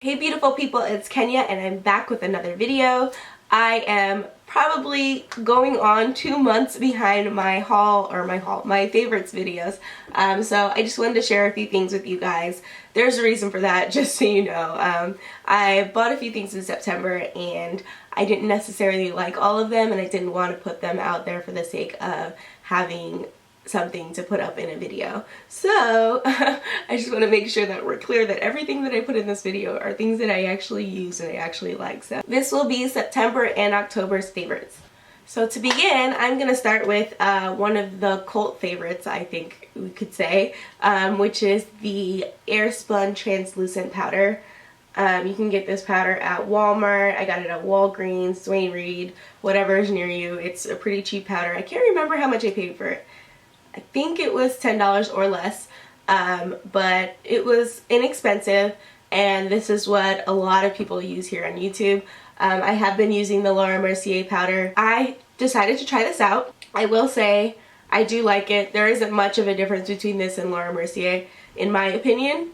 Hey beautiful people, it's Kenya and I'm back with another video. I am probably going on 2 months behind my my favorites videos. So I just wanted to share a few things with you guys. There's a reason for that, just so you know. I bought a few things in September and I didn't necessarily like all of them, and I didn't want to put them out there for the sake of having something to put up in a video. So I just want to make sure that we're clear that everything that I put in this video are things that I actually use and I actually like. So this will be September and October's favorites. So to begin, I'm going to start with one of the cult favorites, I think we could say, which is the Airspun translucent powder. You can get this powder at Walmart. I got it at Walgreens, Duane Reade, whatever is near you. It's a pretty cheap powder. I can't remember how much I paid for it. I think it was $10 or less, but it was inexpensive, and this is what a lot of people use here on YouTube. I have been using the Laura Mercier powder. I decided to try this out. I will say I do like it. There isn't much of a difference between this and Laura Mercier in my opinion,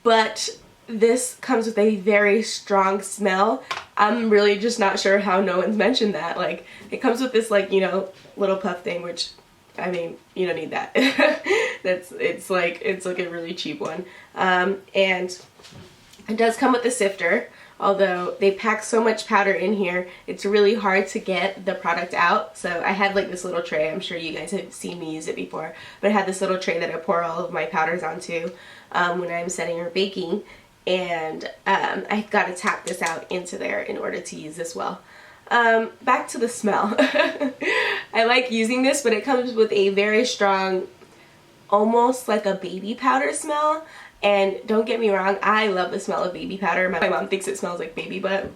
but this comes with a very strong smell. I'm really just not sure how no one's mentioned that. Like, it comes with this, like, you know, little puff thing, which, I mean, you don't need that. It's like a really cheap one. And it does come with a sifter, although they pack so much powder in here, it's really hard to get the product out. So I had like this little tray. I'm sure you guys have seen me use it before, but I had this little tray that I pour all of my powders onto when I'm setting or baking. And I've got to tap this out into there in order to use this well. Back to the smell. I like using this, but it comes with a very strong, almost like a baby powder smell. And don't get me wrong, I love the smell of baby powder. My mom thinks it smells like baby butt,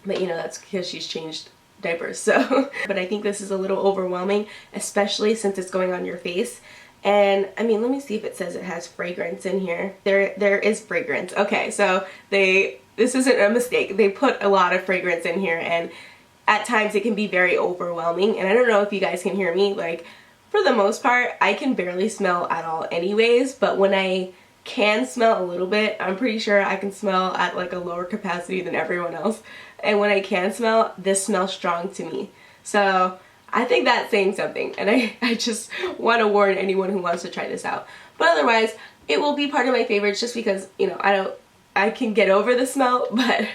but you know, that's because she's changed diapers, so. But I think this is a little overwhelming, especially since it's going on your face. And I mean, let me see if it says it has fragrance in here. There is fragrance. Okay, so this isn't a mistake. They put a lot of fragrance in here, and at times it can be very overwhelming. And I don't know if you guys can hear me. Like, for the most part, I can barely smell at all anyways, but when I can smell a little bit, I'm pretty sure I can smell at like a lower capacity than everyone else. And when I can smell, this smells strong to me. So I think that's saying something, and I just want to warn anyone who wants to try this out. But otherwise, it will be part of my favorites just because, you know, I can get over the smell, but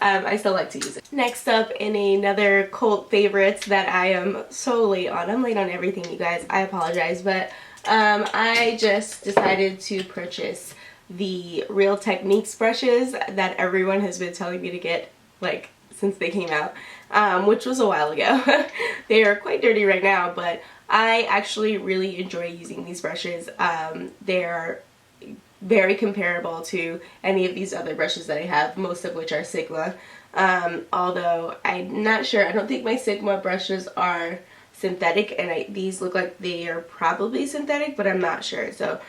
I still like to use it. Next up, in another cult favorites that I am so late on. I'm late on everything, you guys. I apologize, but I just decided to purchase the Real Techniques brushes that everyone has been telling me to get, like, since they came out, which was a while ago. They are quite dirty right now, but I actually really enjoy using these brushes. They're very comparable to any of these other brushes that I have, most of which are Sigma. Although I'm not sure, I don't think my Sigma brushes are synthetic, and these look like they are probably synthetic, but I'm not sure. So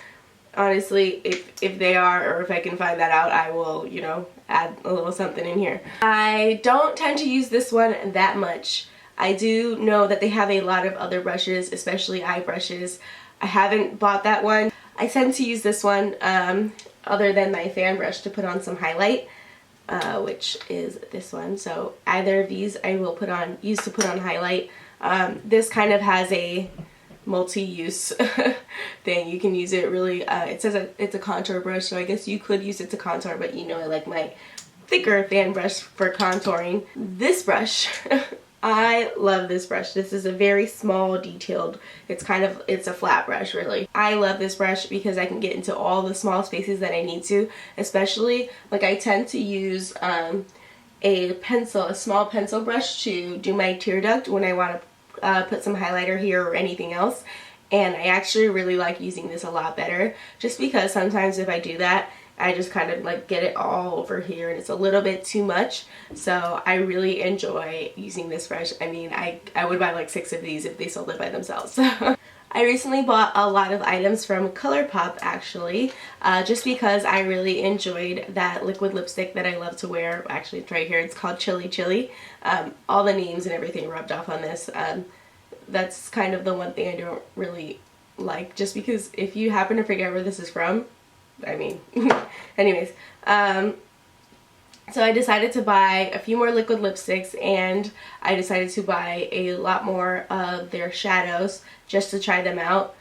honestly, if they are, or if I can find that out, I will, you know, add a little something in here. I don't tend to use this one that much. I do know that they have a lot of other brushes, especially eye brushes. I haven't bought that one. I tend to use this one other than my fan brush to put on some highlight, which is this one. So either of these I will use to put on highlight. This kind of has a multi-use thing. You can use it really, it says it's a contour brush, so I guess you could use it to contour, but you know, I like my thicker fan brush for contouring. This brush, I love this brush. This is a very small detailed, it's a flat brush really. I love this brush because I can get into all the small spaces that I need to, especially, like, I tend to use a small pencil brush to do my tear duct when I want to put some highlighter here or anything else. And I actually really like using this a lot better, just because sometimes if I do that, I just kind of like get it all over here and it's a little bit too much. So I really enjoy using this brush. I mean, I would buy like 6 of these if they sold it by themselves. I recently bought a lot of items from Colourpop actually, just because I really enjoyed that liquid lipstick that I love to wear. Actually, it's right here. It's called Chili Chili. All the names and everything rubbed off on this. That's kind of the one thing I don't really like, just because if you happen to figure out where this is from, I mean, anyways, So I decided to buy a few more liquid lipsticks, and I decided to buy a lot more of their shadows just to try them out.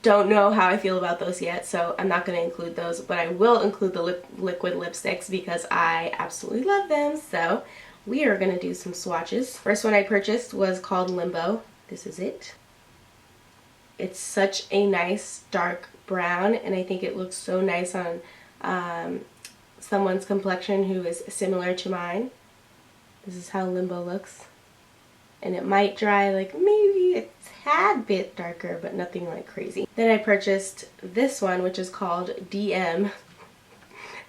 Don't know how I feel about those yet, so I'm not going to include those, but I will include the liquid lipsticks because I absolutely love them. So we are going to do some swatches. First one I purchased was called Limbo. This is it. It's such a nice dark brown, and I think it looks so nice on someone's complexion who is similar to mine. This is how Limbo looks. And it might dry like maybe a tad bit darker, but nothing like crazy. Then I purchased this one, which is called DM,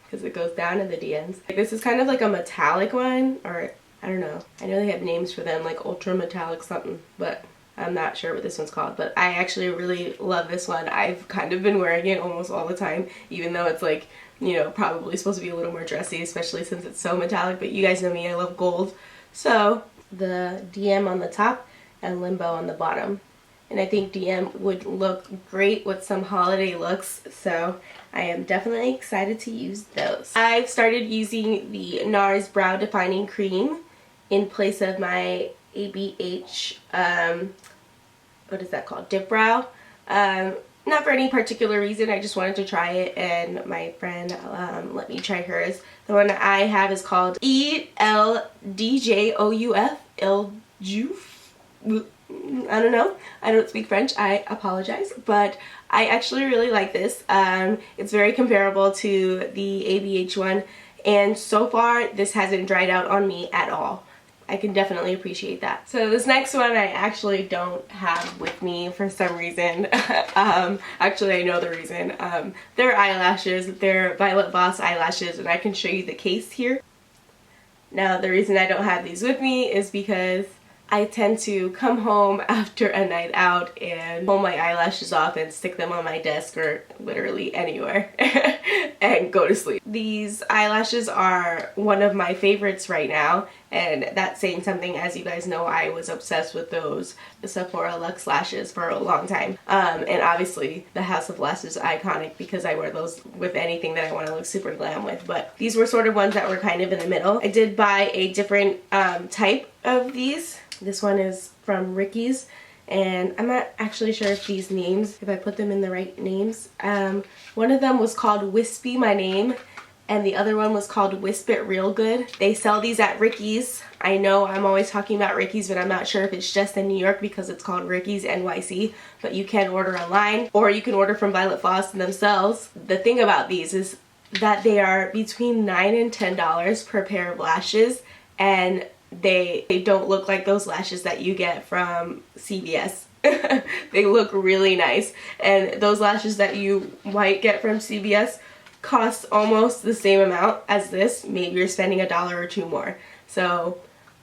because it goes down in the DMs. This is kind of like a metallic one, or I don't know. I know they have names for them, like ultra metallic something, but I'm not sure what this one's called. But I actually really love this one. I've kind of been wearing it almost all the time, even though it's like, you know, probably supposed to be a little more dressy, especially since it's so metallic. But you guys know me, I love gold. So the DM on the top and Limbo on the bottom. And I think DM would look great with some holiday looks, so I am definitely excited to use those. I've started using the NARS Brow Defining Cream in place of my ABH, what is that called? Dip Brow. Not for any particular reason, I just wanted to try it, and my friend let me try hers. The one I have is called Eldjouf, Djouf. I don't know. I don't speak French. I apologize. But I actually really like this. It's very comparable to the ABH one, and so far this hasn't dried out on me at all. I can definitely appreciate that. So this next one I actually don't have with me for some reason. Actually I know the reason. They're eyelashes. They're Violet Voss eyelashes, and I can show you the case here. Now the reason I don't have these with me is because I tend to come home after a night out and pull my eyelashes off and stick them on my desk or literally anywhere and go to sleep. These eyelashes are one of my favorites right now, and that's saying something. As you guys know, I was obsessed with those Sephora Luxe lashes for a long time. And obviously the House of Lashes is iconic because I wear those with anything that I want to look super glam with, but these were sort of ones that were kind of in the middle. I did buy a different type of these. This one is from Ricky's, and I'm not actually sure if these names, if I put them in the right names. One of them was called Wispy, my name, and the other one was called Wisp It Real Good. They sell these at Ricky's. I know I'm always talking about Ricky's, but I'm not sure if it's just in New York because it's called Ricky's NYC, but you can order online, or you can order from Violet Voss themselves. The thing about these is that they are between $9 and $10 per pair of lashes, and they don't look like those lashes that you get from CVS. They look really nice, and those lashes that you might get from CVS cost almost the same amount as this. Maybe you're spending $1 or $2 more. So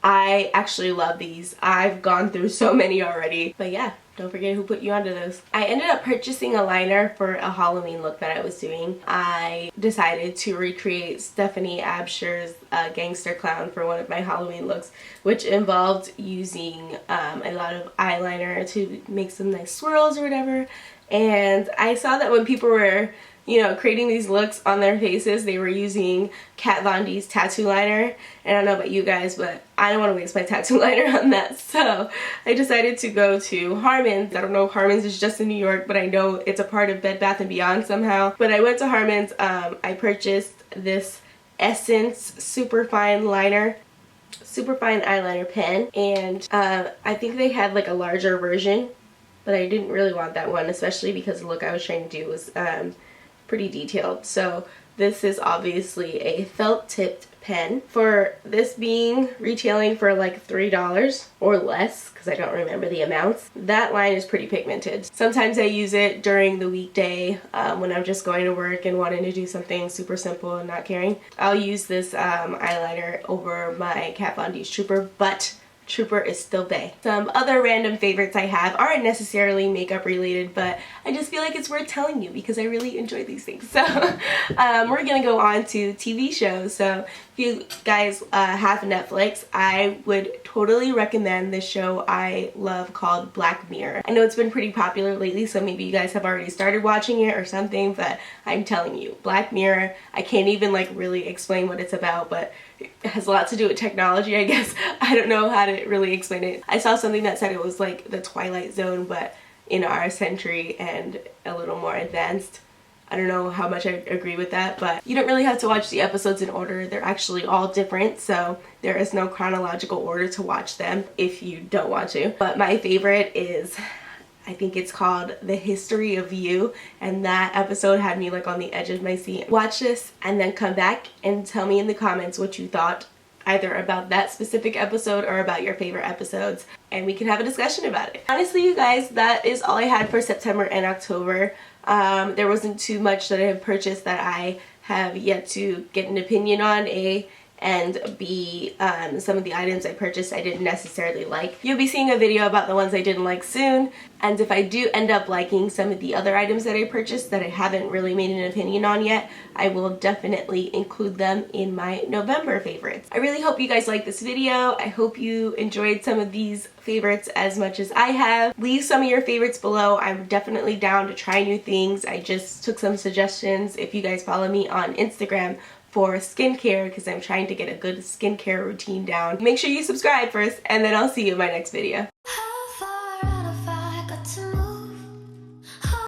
I actually love these. I've gone through so many already, but yeah, don't forget who put you onto those. I ended up purchasing a liner for a Halloween look that I was doing. I decided to recreate Stephanie Absher's Gangster Clown for one of my Halloween looks, which involved using a lot of eyeliner to make some nice swirls or whatever. And I saw that when people were, you know, creating these looks on their faces, they were using Kat Von D's tattoo liner. And I don't know about you guys, but I don't want to waste my tattoo liner on that. So I decided to go to Harmon's. I don't know if Harmon's is just in New York, but I know it's a part of Bed Bath & Beyond somehow. But I went to Harmon's. I purchased this Essence Superfine liner, Superfine eyeliner pen. And I think they had like a larger version, but I didn't really want that one, especially because the look I was trying to do was pretty detailed. So this is obviously a felt tipped pen. For this being retailing for like $3 or less, because I don't remember the amounts, that line is pretty pigmented. Sometimes I use it during the weekday when I'm just going to work and wanting to do something super simple and not caring. I'll use this eyeliner over my Kat Von D's Trooper, but Trooper is still bae. Some other random favorites I have aren't necessarily makeup related, but I just feel like it's worth telling you because I really enjoy these things. So we're gonna go on to TV shows. So if you guys have Netflix, I would totally recommend this show I love called Black Mirror. I know it's been pretty popular lately, so maybe you guys have already started watching it or something, but I'm telling you, Black Mirror, I can't even like really explain what it's about, but it has a lot to do with technology, I guess. I don't know how to really explain it. I saw something that said it was like the Twilight Zone, but in our century and a little more advanced. I don't know how much I agree with that, but you don't really have to watch the episodes in order. They're actually all different, so there is no chronological order to watch them if you don't want to. But my favorite is, I think it's called The History of You, and that episode had me like on the edge of my seat. Watch this and then come back and tell me in the comments what you thought, either about that specific episode or about your favorite episodes, and we can have a discussion about it. Honestly, you guys, that is all I had for September and October. There wasn't too much that I have purchased that I have yet to get an opinion on, and B, some of the items I purchased I didn't necessarily like. You'll be seeing a video about the ones I didn't like soon, and if I do end up liking some of the other items that I purchased that I haven't really made an opinion on yet, I will definitely include them in my November favorites. I really hope you guys liked this video. I hope you enjoyed some of these favorites as much as I have. Leave some of your favorites below. I'm definitely down to try new things. I just took some suggestions if you guys follow me on Instagram for skincare, because I'm trying to get a good skincare routine down. Make sure you subscribe first, and then I'll see you in my next video.